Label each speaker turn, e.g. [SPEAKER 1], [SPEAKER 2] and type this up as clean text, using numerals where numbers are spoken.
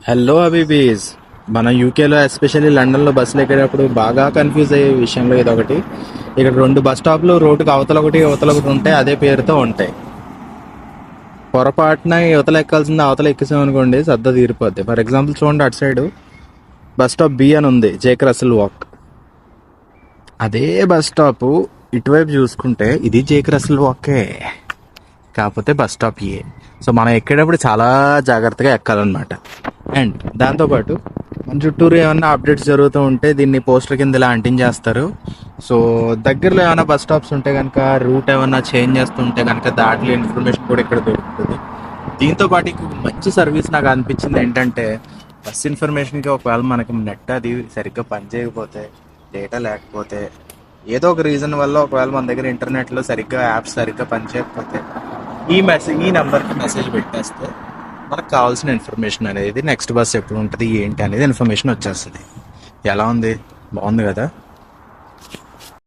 [SPEAKER 1] Hello అబీబీస్. మన యూకేలో especially లండన్లో బస్సులు ఎక్కేటప్పుడు బాగా కన్ఫ్యూజ్ అయ్యే విషయంలో ఇదొకటి. ఇక్కడ రెండు బస్ స్టాప్లు రోడ్డుకి అవతల ఒకటి అవతల ఒకటి ఉంటాయి, అదే పేరుతో ఉంటాయి. పొరపాటున యువతల ఎక్కాల్సింది అవతల ఎక్కేసామనుకోండి సర్ద తీరిపోద్ది. ఫర్ ఎగ్జాంపుల్ చూడండి, అటు సైడ్ బస్ స్టాప్ బి అని ఉంది, జేక్ రసెల్ వాక్. అదే బస్ స్టాప్ ఇటువైపు చూసుకుంటే ఇది జేక్ రసెల్ వాకే, కాకపోతే బస్ స్టాప్ ఏ. సో మనం ఎక్కేటప్పుడు చాలా జాగ్రత్తగా ఎక్కాలన్నమాట. అండ్ దాంతోపాటు మన చుట్టూరు ఏమన్నా అప్డేట్స్ జరుగుతూ ఉంటే దీన్ని పోస్టర్ కింద ఇలా అంటించేస్తారు. సో దగ్గరలో ఏమైనా బస్ స్టాప్స్ ఉంటే కనుక, రూట్ ఏమైనా చేంజ్ చేస్తుంటే కనుక దాంట్లో ఇన్ఫర్మేషన్ కూడా ఇక్కడ దొరుకుతుంది. దీంతో పాటు ఇంకొక మంచి సర్వీస్ నాకు అనిపించింది ఏంటంటే, బస్ ఇన్ఫర్మేషన్కి ఒకవేళ మనకి నెట్ అది సరిగ్గా పనిచేయకపోతే, డేటా లేకపోతే, ఏదో ఒక రీజన్ వల్ల ఒకవేళ మన దగ్గర ఇంటర్నెట్లో సరిగ్గా యాప్స్ సరిగ్గా పనిచేయకపోతే ఈ నెంబర్కి మెసేజ్ పెట్టేస్తే మనకు కావాల్సిన ఇన్ఫర్మేషన్ అనేది, నెక్స్ట్ బస్ ఎప్పుడు ఉంటుంది ఏంటి అనేది ఇన్ఫర్మేషన్ వచ్చేస్తుంది. ఎలా ఉంది? బాగుంది కదా.